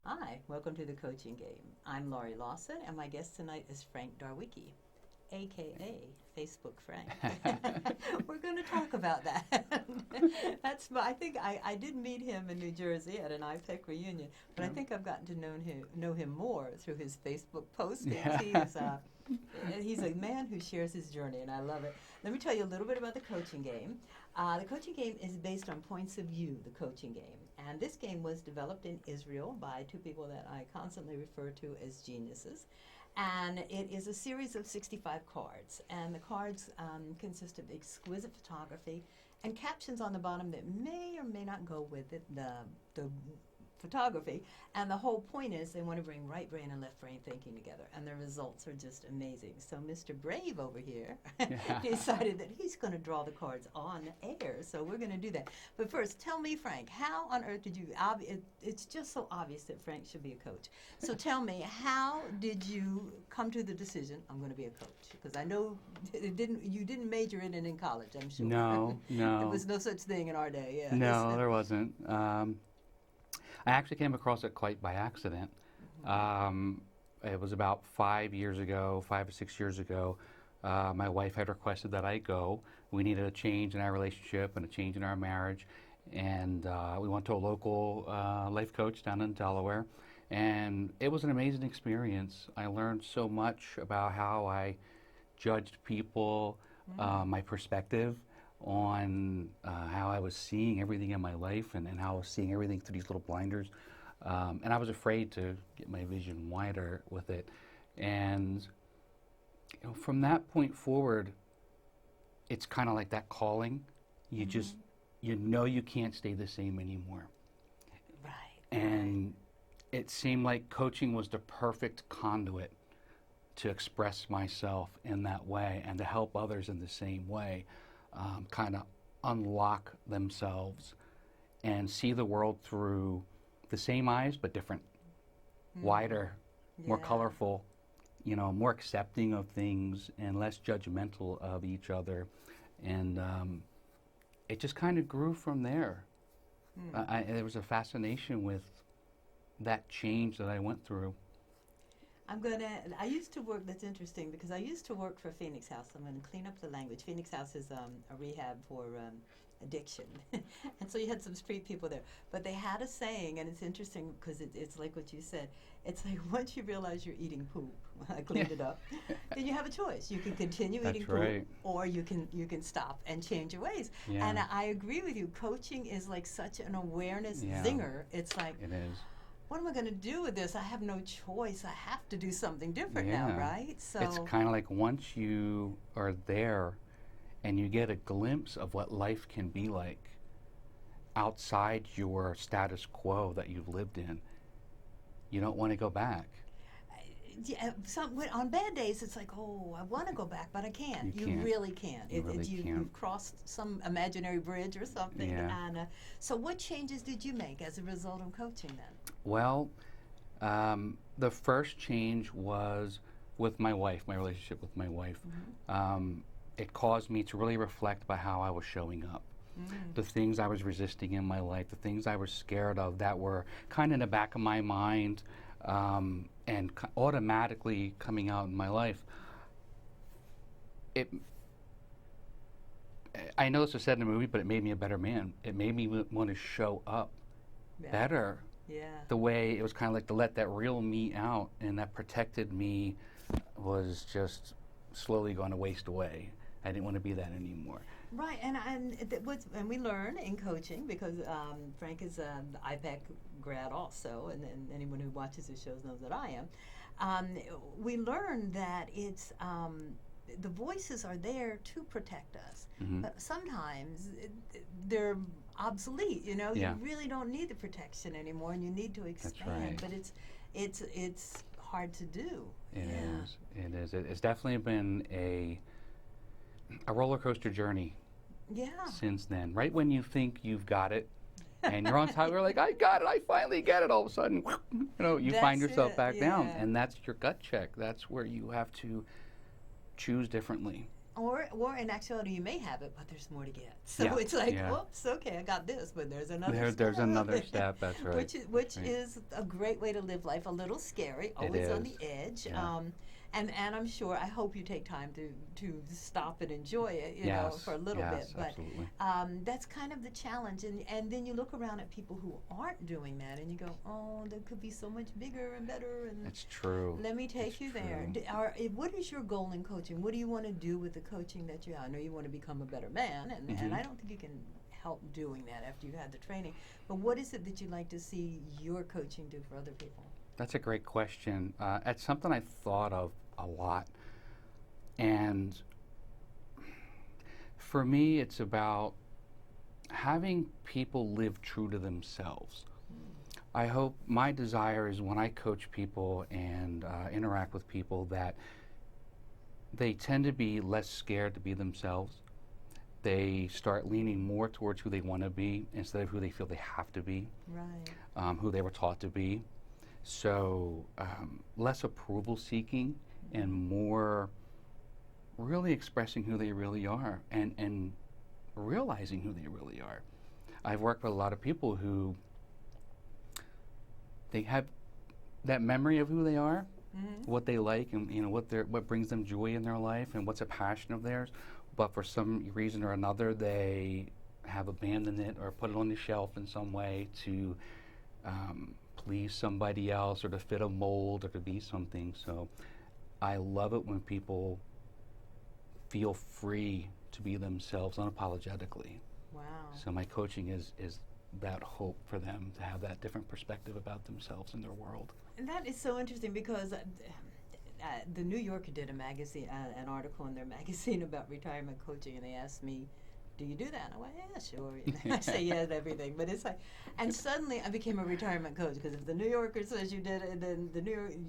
Hi, welcome to the Coaching Game. I'm Laurie Lawson, and my guest tonight is Frank Darwicki, aka Facebook Frank. We're going to talk about that. I think I did meet him in New Jersey at an IPEC reunion, but I think I've gotten to know him more through his Facebook postings. Yeah. He's a man who shares his journey, and I love it. Let me tell you a little bit about the coaching game. The coaching game is based on points of view, the coaching game. And this game was developed in Israel by two people that I constantly refer to as geniuses. And it is a series of 65 cards. And the cards consist of exquisite photography and captions on the bottom that may or may not go with it, the photography. And the whole point is they want to bring right brain and left brain thinking together. And the results are just amazing. So Mr. Brave over here decided that he's going to draw the cards on air. So we're going to do that. But first, tell me, Frank, how on earth did you, it's just so obvious that Frank should be a coach. So tell me, how did you come to the decision, I'm going to be a coach? Because I know you didn't major in it in college, I'm sure. No. There was no such thing in our day. Yeah. No, there wasn't. I actually came across it quite by accident. It was about 5 or 6 years ago. My wife had requested that I go. We needed a change in our relationship and a change in our marriage. And we went to a local life coach down in Delaware. And it was an amazing experience. I learned so much about how I judged people, my perspective on how I was seeing everything in my life and how I was seeing everything through these little blinders. And I was afraid to get my vision wider with it. And from that point forward, it's kind of like that calling. You just, you can't stay the same anymore. Right. And it seemed like coaching was the perfect conduit to express myself in that way and to help others in the same way. Kind of unlock themselves and see the world through the same eyes but different, wider, more colorful, more accepting of things and less judgmental of each other. And it just kind of grew from there. There was a fascination with that change that I went through. I used to work, that's interesting, because I used to work for Phoenix House. I'm going to clean up the language. Phoenix House is a rehab for addiction. And so you had some street people there. But they had a saying, and it's interesting because it's like what you said. It's like once you realize you're eating poop, I cleaned it up, then you have a choice. You can continue eating poop, or you can stop and change your ways. Yeah. And I agree with you. Coaching is like such an awareness zinger. It's like, it is. What am I going to do with this? I have no choice. I have to do something different now, right? So it's kind of like once you are there and you get a glimpse of what life can be like outside your status quo that you've lived in, you don't want to go back. Yeah, on bad days, it's like, oh, I want to go back, but I can't. You really can't. Can't. You've crossed some imaginary bridge or something. Yeah. And so what changes did you make as a result of coaching then? Well, the first change was with my wife, my relationship with my wife. It caused me to really reflect about how I was showing up. The things I was resisting in my life, the things I was scared of that were kind of in the back of my mind, and automatically coming out in my life. I know this was said in the movie, but it made me a better man. It made me want to show up better. Yeah. The way it was kind of like to let that real me out, and that protected me was just slowly going to waste away. I didn't want to be that anymore. Right, and we learn in coaching because Frank is an IPEC grad also, and anyone who watches his shows knows that I am. We learn that it's the voices are there to protect us, but sometimes they're obsolete. You really don't need the protection anymore, and you need to expand. That's right. But it's hard to do. It is. It's definitely been a roller coaster journey. Yeah. Since then, right when you think you've got it, and you're on top, we're like, I got it, I finally get it. All of a sudden, you find yourself back down, and that's your gut check. That's where you have to choose differently. Or in actuality, you may have it, but there's more to get. So Yeah, it's like, yeah. oops, okay, I got this, but there's another step. There's another step. That's right. Which Right. is a great way to live life. A little scary, always on the is. edge. Yeah. And I'm sure, I hope you take time to stop and enjoy it, you know, Yes. for a little Yes. bit. But Absolutely. that's kind of the challenge. And then you look around at people who aren't doing that, and you go, oh, they could be so much bigger and better. And It's true. let me take It's you there. true. What is your goal in coaching? What do you want to do with the coaching that you have? I know you want to become a better man, and Mhm. I don't think you can help doing that after you've had the training. But what is it that you'd like to see your coaching do for other people? That's a great question. It's something I've thought of a lot. And for me, it's about having people live true to themselves. I hope, my desire is when I coach people and interact with people, that they tend to be less scared to be themselves. They start leaning more towards who they want to be instead of who they feel they have to be, Right. who they were taught to be. So less approval seeking and more really expressing who they really are, and realizing who they really are. I've worked with a lot of people who they have that memory of who they are, Mm-hmm. what they like, and what brings them joy in their life, and what's a passion of theirs. But for some reason or another, they have abandoned it or put it on the shelf in some way to please somebody else or to fit a mold or to be something. So I love it when people feel free to be themselves unapologetically. Wow. So my coaching is that hope for them to have that different perspective about themselves and their world. And that is so interesting because the New Yorker did an article in their magazine about retirement coaching, and they asked me, "Do you do that?" And I went, "Yeah, sure." I say yes to everything, but it's like, and suddenly I became a retirement coach, because if the New Yorker says you did it, then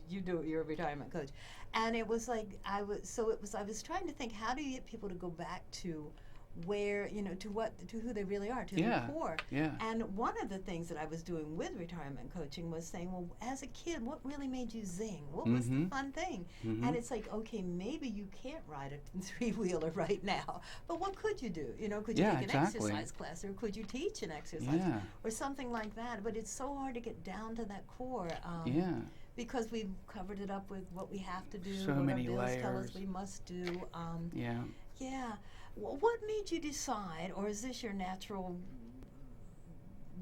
you do it, you're a retirement coach. And it was like I was trying to think, how do you get people to go back to where, to who they really are, to their core. Yeah. And one of the things that I was doing with retirement coaching was saying, well, as a kid, what really made you zing? What was the fun thing? And it's like, okay, maybe you can't ride a three-wheeler right now, but what could you do? Could you take an exercise class, or could you teach an exercise or something like that? But it's so hard to get down to that core. Because we've covered it up with what we have to do, So what many our bills tell us layers. we must do. Yeah. What made you decide, or is this your natural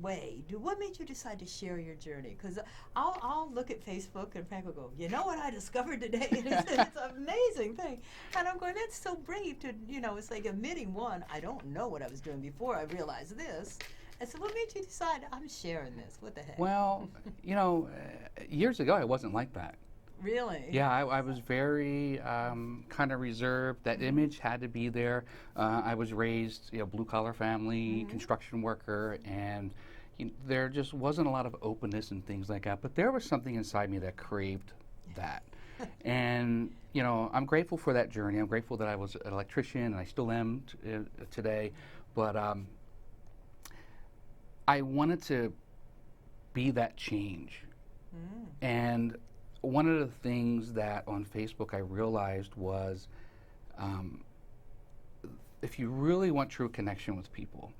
way? What made you decide to share your journey? Because I'll look at Facebook and Frank will go, "You know what I discovered today?" It's an amazing thing. And I'm going, that's so brave to, it's like admitting, one, I don't know what I was doing before I realized this. And so what made you decide, I'm sharing this? What the heck? Well, years ago I wasn't like that. Really? Yeah, I was very kind of reserved. That image had to be there. I was raised, blue-collar family, construction worker, and there just wasn't a lot of openness and things like that. But there was something inside me that craved that. And, I'm grateful for that journey. I'm grateful that I was an electrician, and I still am today. But I wanted to be that change. And one of the things that on Facebook I realized was if you really want true connection with people,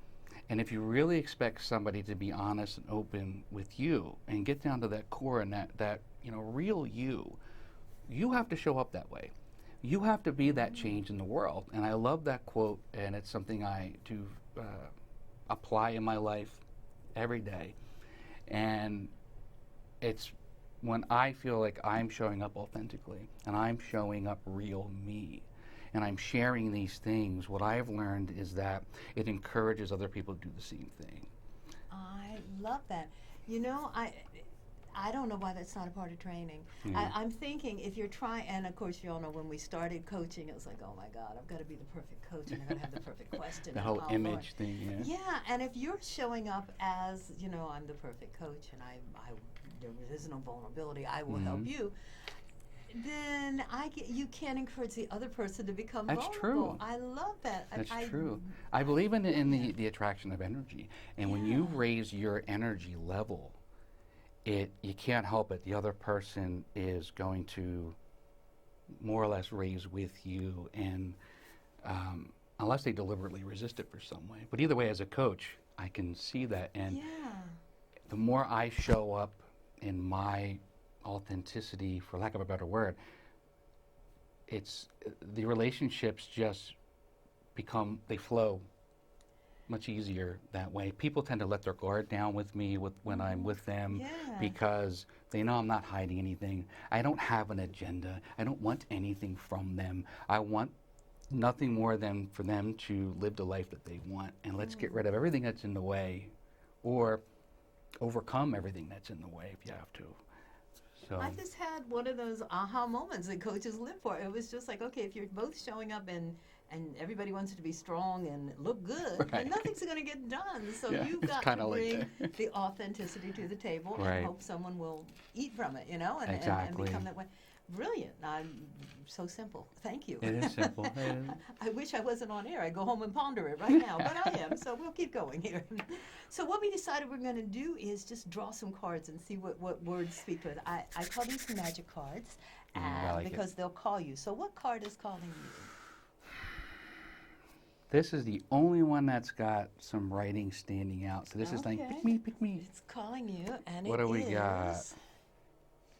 and if you really expect somebody to be honest and open with you and get down to that core and that real you have to show up that way. You have to be that change in the world. And I love that quote, and it's something I do apply in my life every day. And it's when I feel like I'm showing up authentically and I'm showing up real me and I'm sharing these things, what I've learned is that it encourages other people to do the same thing. I love that. I don't know why that's not a part of training. I'm thinking if you're trying, and of course you all know when we started coaching, it was like, oh my God, I've got to be the perfect coach and I've got to have the perfect question. The whole image thing, Yeah, and if you're showing up as, I'm the perfect coach and there is no vulnerability, I will help you, then you can encourage the other person to become That's vulnerable. true. I love that. That's true. I believe in the attraction of energy. And when you raise your energy level, you can't help it. The other person is going to more or less raise with you. And unless they deliberately resist it for some way. But either way, as a coach, I can see that. And the more I show up in my authenticity, for lack of a better word, it's the relationships just they flow much easier that way. People tend to let their guard down with me when I'm with them because they know I'm not hiding anything. I don't have an agenda. I don't want anything from them. I want nothing more than for them to live the life that they want. And let's get rid of everything that's in the way, or overcome everything that's in the way if you have to. So I just had one of those aha moments that coaches live for. It was just like, okay, if you're both showing up and everybody wants to be strong and look good, then nothing's going to get done. So you've got to bring the authenticity to the table and hope someone will eat from it, and become that way. Brilliant. So simple. Thank you. It is simple. I wish I wasn't on air. I'd go home and ponder it right now, but I am, so we'll keep going here. So what we decided we're going to do is just draw some cards and see what words speak to it. I call these magic cards because they'll call you. So what card is calling you? This is the only one that's got some writing standing out. So this is like, pick me, pick me. It's calling you, and what do we got?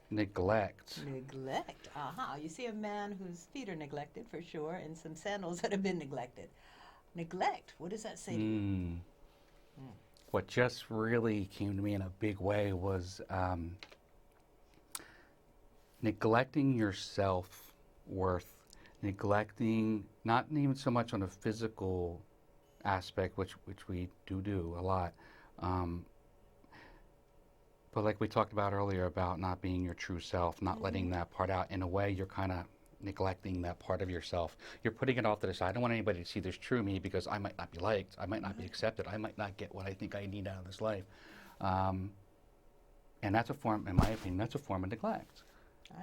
Neglect. Neglect. You see a man whose feet are neglected for sure, and some sandals that have been neglected. Neglect. What does that say to you? What just really came to me in a big way was neglecting your self-worth. Neglecting, not even so much on a physical aspect, which we do a lot, but like we talked about earlier about not being your true self, not letting that part out. In a way, you're kind of neglecting that part of yourself. You're putting it off to the side. I don't want anybody to see this true me because I might not be liked, I might not be accepted, I might not get what I think I need out of this life. And that's a form, in my opinion, that's a form of neglect.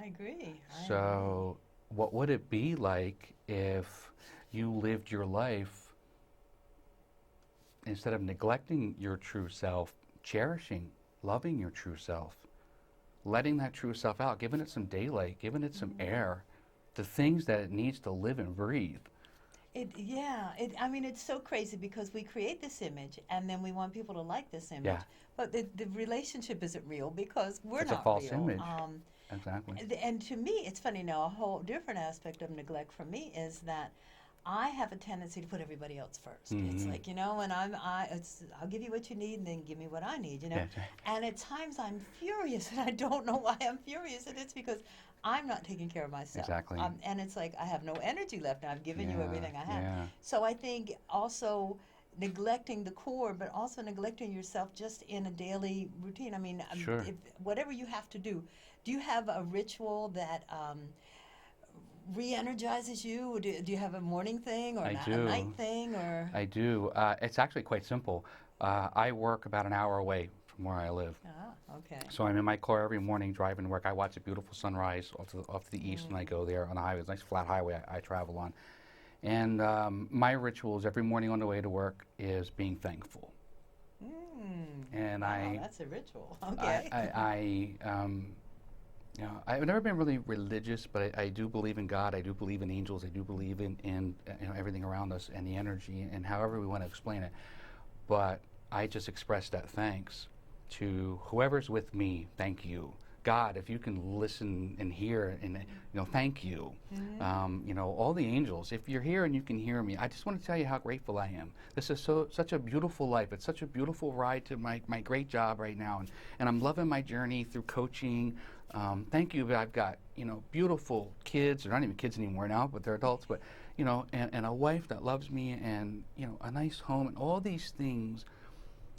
I agree. So what would it be like if you lived your life, instead of neglecting your true self, cherishing, loving your true self, letting that true self out, giving it some daylight, giving it some air, the things that it needs to live and breathe. It's so crazy because we create this image and then we want people to like this image. Yeah. But the relationship isn't real because we're it's not a false real. Image. Exactly. And to me, it's funny now, a whole different aspect of neglect for me is that I have a tendency to put everybody else first. It's like, and I'll give you what you need and then give me what I need, And at times I'm furious and I don't know why I'm furious, and it's because I'm not taking care of myself. Exactly. And it's like I have no energy left and I've given you everything I have. Yeah. So I think also neglecting the core, but also neglecting yourself just in a daily routine. Sure. Whatever you have to do you have a ritual that re-energizes you? Do you have a morning thing or a night thing? Or I do. It's actually quite simple. I work about an hour away from where I live. Okay. So I'm in my car every morning driving to work. I watch a beautiful sunrise off to the east when I go there on the highway. It's a nice flat highway I travel on. And my rituals every morning on the way to work is being thankful. And that's a ritual. Okay. I've never been really religious, but I do believe in God. I do believe in angels. I do believe in everything around us and the energy and however we want to explain it. But I just express that thanks to whoever's with me. Thank you. God, if you can listen and hear, and thank you. All the angels, if you're here and you can hear me, I just want to tell you how grateful I am. This is such a beautiful life. It's such a beautiful ride to my great job right now, and I'm loving my journey through coaching. Thank you. I've got beautiful kids. They're not even kids anymore now, but they're adults. But and a wife that loves me, and a nice home, and all these things.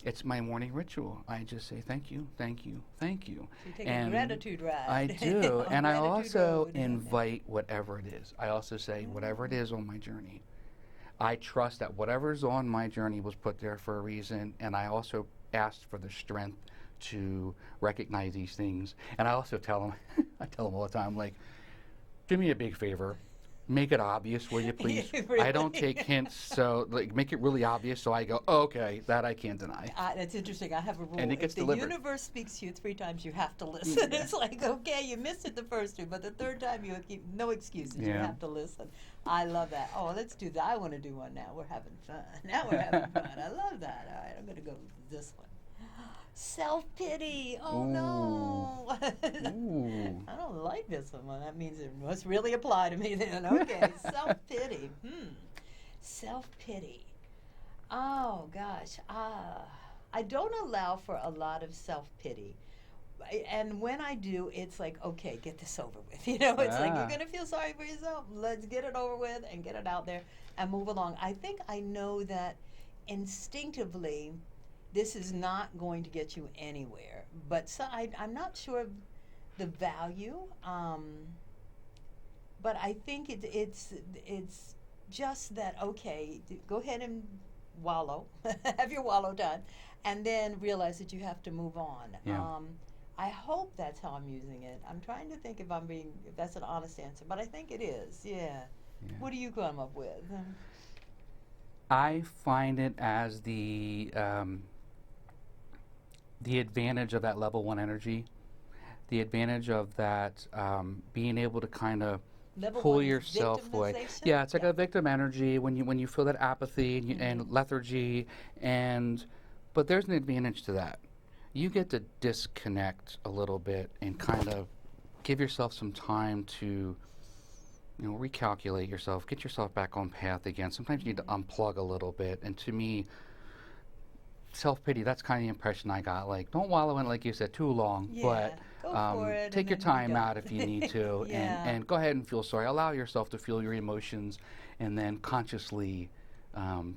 It's my morning ritual. I just say thank you, thank you, thank you. So you take a gratitude ride. I do. And I also invite whatever it is. I also say whatever it is on my journey. I trust that whatever's on my journey was put there for a reason, and I also asked for the strength to recognize these things. And I also tell them, I tell them all the time, like, do me a big favor. make it obvious, will you please? Really? I don't take hints, so like make it really obvious so I go, oh, okay, that I can't deny. That's interesting. I have a rule. And it gets if the delivered. universe speaks to you 3 times, you have to listen. Yeah. It's like, okay, you missed it the first 2, but the 3rd time you keep no excuses. You Yeah. have to listen. I love that. Oh, let's do that. I want to do one now. We're having fun. Now we're having fun. I love that. All right, I'm going to go with this one. Self-pity. Oh, no. Ooh. I don't like this one. Well, that means it must really apply to me then. Okay, self-pity. Self-pity. Oh, gosh. I don't allow for a lot of self-pity. And when I do, it's like, okay, get this over with. You know, it's like, you're going to feel sorry for yourself. Let's get it over with and get it out there and move along. I think I know that instinctively this is not going to get you anywhere. But so I'm not sure of the value. But I think it's just that, okay, go ahead and wallow, have your wallow done, and then realize that you have to move on. Yeah. I hope that's how I'm using it. I'm trying to think if that's an honest answer, but I think it is. Yeah. What do you come up with? I find it as the advantage of that level 1 energy, the advantage of that being able to kind of Level pull 1 is yourself away. victimization? Yeah, it's like a victim energy when you feel that apathy and lethargy, but there's an advantage to that. You get to disconnect a little bit and kind of give yourself some time to, recalculate yourself, get yourself back on path again. Sometimes you need to unplug a little bit, and to me, self-pity, that's kind of the impression I got. Like, don't wallow in it, like you said, too long, but go for it, take your and then time go. out if you need to, and go ahead and feel sorry. Allow yourself to feel your emotions, and then consciously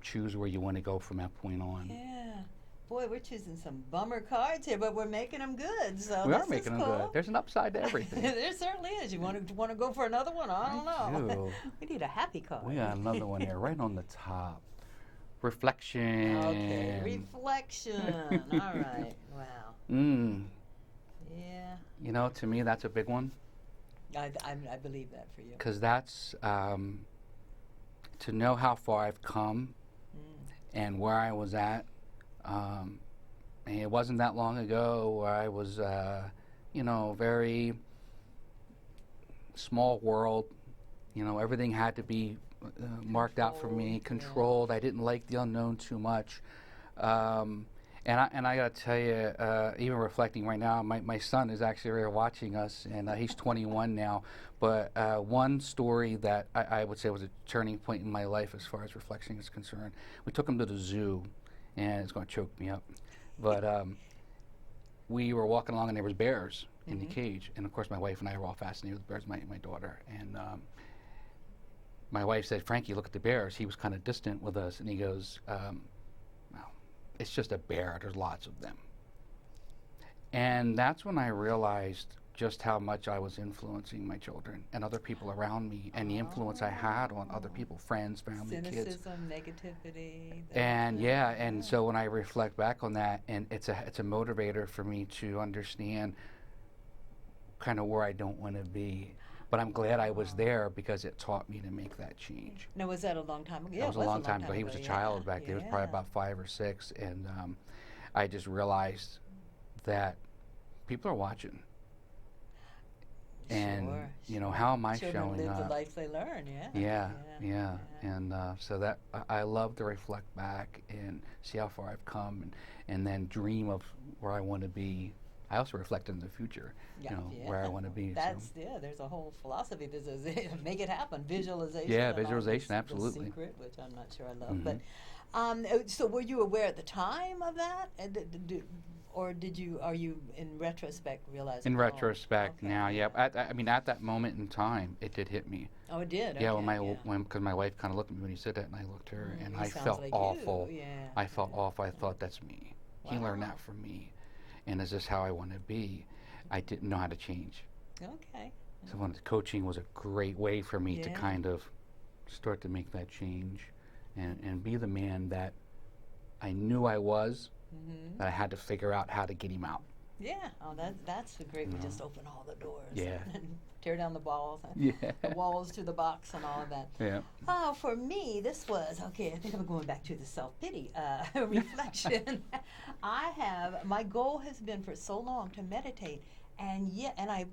choose where you want to go from that point on. Yeah. Boy, we're choosing some bummer cards here, but we're making them good. So We this are making is them cool. good. There's an upside to everything. There certainly is. You want to go for another one? I don't know. do. We need a happy card. We got another one here, right on the top. Reflection. Okay, reflection. All right. Wow. Yeah. To me, that's a big one. I believe that for you. Because that's to know how far I've come and where I was at. And it wasn't that long ago where I was, very small world. Everything had to be marked out for me, controlled. I didn't like the unknown too much. And I got to tell you, even reflecting right now, my son is actually right here watching us, and he's 21 now. But one story that I would say was a turning point in my life as far as reflection is concerned, we took him to the zoo, and it's going to choke me up. But we were walking along, and there was bears in the cage. And, of course, my wife and I were all fascinated with bears, my daughter. And my wife said, Frankie, look at the bears. He was kind of distant with us, and he goes, it's just a bear. There's lots of them. And that's when I realized just how much I was influencing my children and other people around me, and the influence I had on other people, friends, family, kids. Cynicism, negativity. And so when I reflect back on that, and it's a motivator for me to understand kind of where I don't want to be. But I'm glad I was there because it taught me to make that change. Now, was that a long time ago? Yeah, that was a long time ago. He was a child back then. He was probably about 5 or 6. And I just realized that people are watching. And, how am I Children showing live up? the life they learn, Yeah. And so that I love to reflect back and see how far I've come and then dream of where I want to be. I also reflect in the future, where I want to be. There's a whole philosophy. There's make it happen, visualization. Yeah, visualization, absolutely. The secret, which I'm not sure I love. But so were you aware at the time of that? Or are you in retrospect realizing? In retrospect now, yeah. At that moment in time, it did hit me. Oh, it did? Yeah, Okay, because my wife kind of looked at me when he said that, and I looked at her, and I sounds felt like awful. you, yeah. I felt awful. I thought, that's me. He learned that from me. And is this how I want to be? I didn't know how to change. Okay. So coaching was a great way for me to kind of start to make that change and be the man that I knew I was, that I had to figure out how to get him out. Yeah. Oh, that's great. You We know. just open all the doors Yeah. and tear down the walls, Yeah. the walls to the box, and all of that. Yeah. Oh, for me, this was okay. I think I'm going back to the self pity reflection. My goal has been for so long to meditate, and yet, and I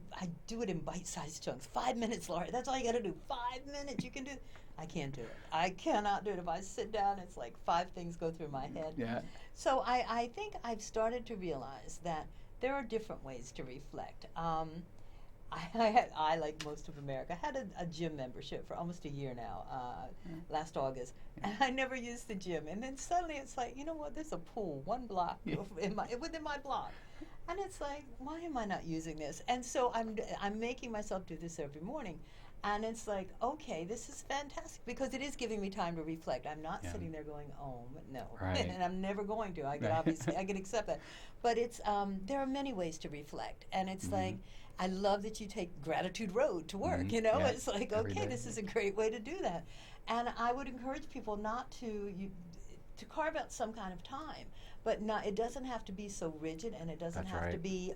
do it in bite-sized chunks. 5 minutes, Laurie. That's all you got to do. 5 minutes. You can do. I can't do it. I cannot do it. If I sit down, it's like five things go through my head. Yeah. So I think I've started to realize that there are different ways to reflect. I, like most of America, had a gym membership for almost a year now, last August, and I never used the gym. And then suddenly it's like, you know what, there's a pool, 1 block within my block. And it's like, why am I not using this? And so I'm making myself do this every morning. And it's like, okay, this is fantastic because it is giving me time to reflect. I'm not sitting there going, oh, no. Right. And I'm never going to. I can I can accept that. But it's there are many ways to reflect. And it's like, I love that you take Gratitude Road to work, you know? Yeah. It's like, Every okay, day. this is a great way to do that. And I would encourage people not to carve out some kind of time, but not, it doesn't have to be so rigid, and it doesn't That's have to right. be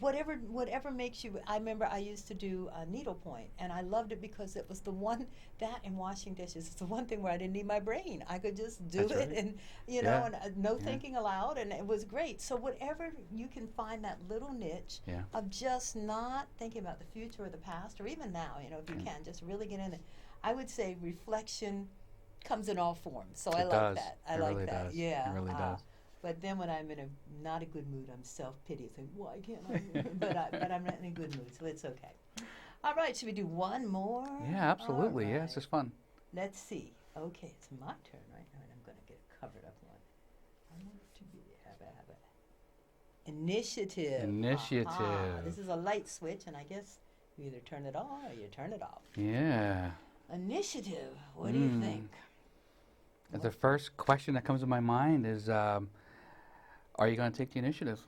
whatever makes you. I remember I used to do needlepoint, and I loved it because it was the one, that and washing dishes. It's the one thing where I didn't need my brain. I could just do That's it, right. and you know, Yeah. and no Yeah. thinking aloud, and it was great. So whatever you can find that little niche Yeah. of just not thinking about the future or the past, or even now, you know, if you can just really get in it. I would say reflection comes in all forms. So I It like does. that. I It like really that. does. Yeah. It really does. But then when I'm in a not a good mood, I'm self-pity. It's like, why can't I? but I'm not in a good mood, so it's okay. All right, should we do one more? Yeah, absolutely. All Yeah, it's right. just fun. Let's see. Okay, it's my turn right now, and I'm going to get a covered up one. I want it to be have it. Initiative. Initiative. Aha. This is a light switch, and I guess you either turn it on or you turn it off. Yeah. Initiative. What do you think? The first question that comes to my mind is, are you going to take the initiative?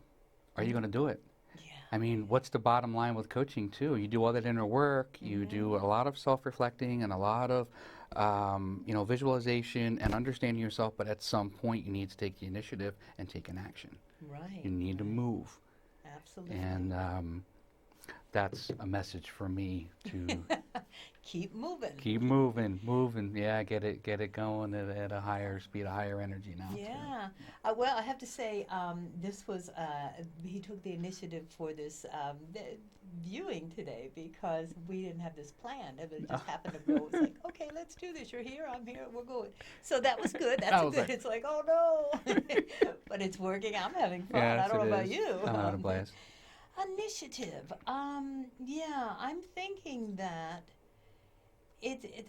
Are you going to do it? Yeah. I mean, what's the bottom line with coaching too? You do all that inner work. You do a lot of self-reflecting and a lot of, visualization and understanding yourself. But at some point, you need to take the initiative and take an action. Right. You need to move, Absolutely. and that's a message for me to Keep moving. keep moving. Yeah, get it going at a higher speed, a higher energy now. too. Yeah. Well, I have to say, this was, he took the initiative for this viewing today because we didn't have this planned. It just happened to go. It was like, okay, let's do this. You're here, I'm here, we're going. So that was good. That's I a was good. like- It's like, oh no. But it's working. I'm having fun. Yes, I don't know it about is. you. I'm having a blast. Initiative. Yeah, I'm thinking that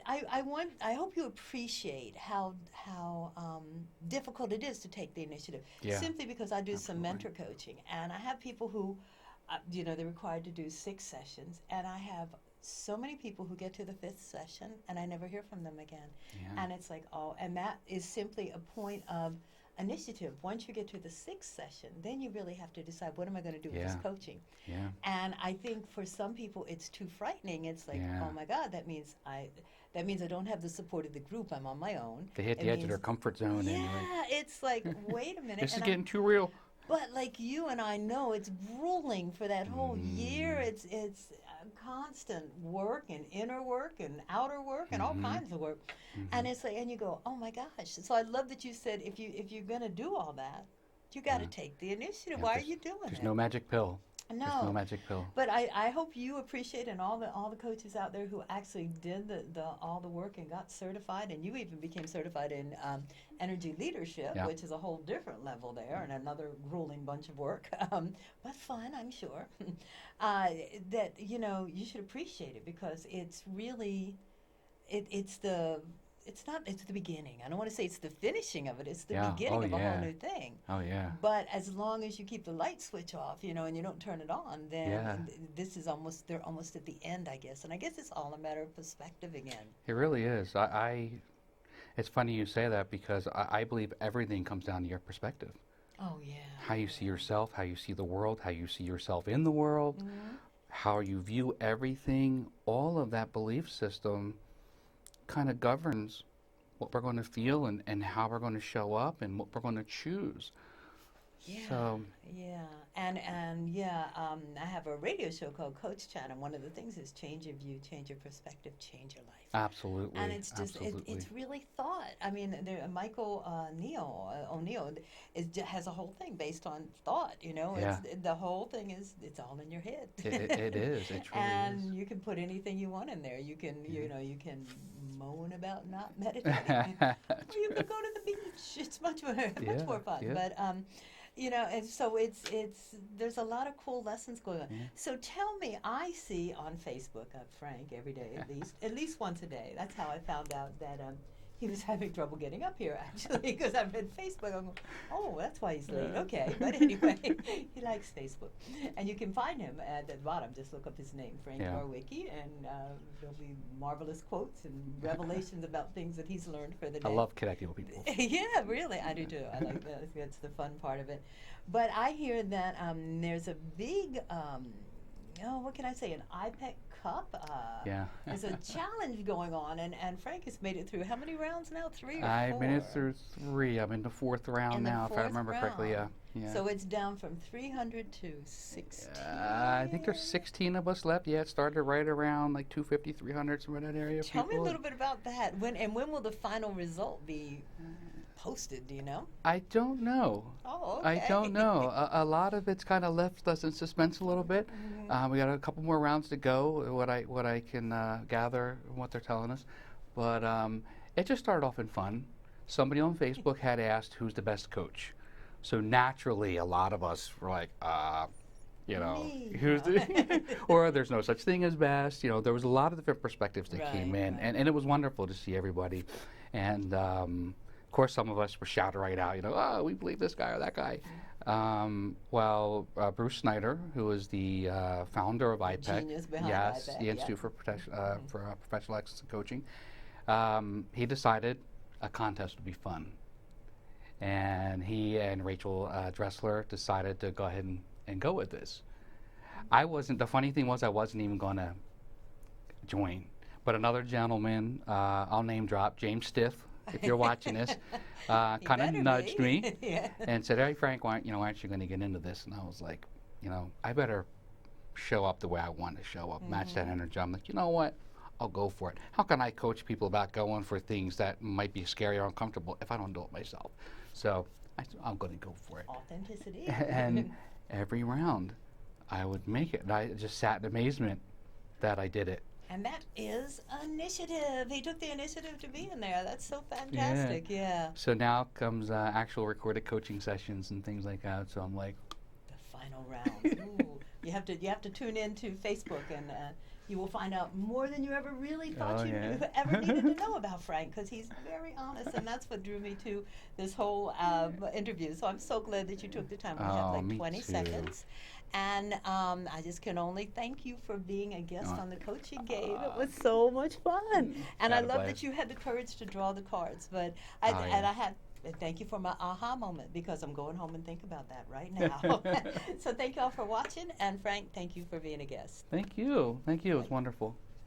I hope you appreciate how difficult it is to take the initiative. Yeah, Simply because I do some absolutely. mentor coaching, and I have people who, they're required to do 6 sessions, and I have so many people who get to the 5th session, and I never hear from them again. Yeah. And it's like, oh, and that is simply a point of initiative. Once you get to the 6th session, then you really have to decide, what am I going to do with this Yeah. coaching? Yeah. And I think for some people it's too frightening. It's like, Yeah. oh my God, that means I don't have the support of the group. I'm on my own. They hit It the edge of their means- comfort zone. Yeah, And you're like, it's like, wait a minute. this is and getting too real. but like you and I know, it's grueling for that whole year. It's constant work and inner work and outer work and all kinds of work. And it's like, and you go, oh my gosh. So I love that you said if you're going to do all that, you got to take the initiative. Yeah, Why are there's- you doing There's it? no magic pill. No. There's no magic pill. But I hope you appreciate, and all the coaches out there who actually did all the work and got certified, and you even became certified in energy leadership, Yeah. which is a whole different level there, and another grueling bunch of work, but fun, I'm sure. That you should appreciate it because it's really, it's the beginning. I don't want to say it's the finishing of it. It's the Yeah. beginning Oh, of a yeah. whole new thing. Oh yeah. But as long as you keep the light switch off, and you don't turn it on, then Yeah. this is they're almost at the end, I guess. And I guess it's all a matter of perspective again. It really is. It's funny you say that because I believe everything comes down to your perspective. Oh, yeah. How you see yourself, how you see the world, how you see yourself in the world, how you view everything, all of that belief system kind of governs what we're going to feel and how we're going to show up and what we're going to choose. Yeah, So yeah, and yeah, I have a radio show called Coach Chat, and one of the things is change your view, change your perspective, change your life. And absolutely, it's just absolutely. it's really thought. I mean, there, Michael O'Neill has a whole thing based on thought. You know, Yeah, the whole thing is it's all in your head. it is. It truly is. And you can put anything you want in there. You can you can moan about not meditating, or you can go to the beach. It's much more much Yeah, more fun. yeah, But and so it's there's a lot of cool lessons going on. yeah. So tell me, I see on Facebook Frank every day at least once a day. That's how I found out that he was having trouble getting up here actually because I read Facebook. I'm going, oh, that's why he's late. Okay, but anyway, he likes Facebook, and you can find him at the bottom. Just look up his name, Frank Yeah. Darwicki, and there'll be marvelous quotes and revelations about things that he's learned for the day. I love connecting with people. Yeah, really, I do too. I like that. That's the fun part of it. But I hear that there's a big, what can I say, an IPEC Cup. Yeah. There's a challenge going on, and Frank has made it through how many rounds now? 3 or 4? I've made it through 3. I'm in the 4th round In the now, if I fourth remember correctly. Yeah. round. Yeah. So it's down from 300 to 16. I think there's 16 of us left. Yeah, it started right around like 250, 300, somewhere in that area. Tell me a people. little bit about that. When will the final result be posted? Do you know? I don't know. Oh, okay. I don't know. A lot of it's kind of left us in suspense a little bit. We got a couple more rounds to go. What I can gather, what they're telling us, but it just started off in fun. Somebody on Facebook had asked who's the best coach, so naturally a lot of us were like, Me. who's the or there's no such thing as best. There was a lot of different perspectives that Right, came in, right. and it was wonderful to see everybody, and. Of course, some of us were shouting right out, oh, we believe this guy or that guy. Bruce Snyder, who is the founder of IPEC, genius behind yes, IPEC, the yeah. Institute for Professional Excellence in Coaching, he decided a contest would be fun. And he and Rachel Dressler decided to go ahead and go with this. The funny thing was I wasn't even going to join. But another gentleman, I'll name drop, James Stiff, if you're watching this, kind of nudged me Yeah. and said, "Hey Frank, why aren't you going to get into this?" And I was like, I better show up the way I want to show up, match that energy. I'm like, you know what? I'll go for it. How can I coach people about going for things that might be scary or uncomfortable if I don't do it myself? So I'm going to go for it. Authenticity. And every round, I would make it. And I just sat in amazement that I did it. And that is initiative. He took the initiative to be in there. That's so fantastic. Yeah. So now comes actual recorded coaching sessions and things like that. So I'm like, The final round. Ooh. You have to tune in to Facebook, and you will find out more than you ever really thought you ever needed to know about Frank, because he's very honest, and that's what drew me to this whole interview. So I'm so glad that you took the time. We have like me 20 too. seconds. And I just can only thank you for being a guest on the coaching game. It was so much fun. And I Had a love blast. that you had the courage to draw the cards. But thank you for my aha moment, because I'm going home and think about that right now. So thank you all for watching. And Frank, thank you for being a guest. Thank you. Thank you. It was wonderful.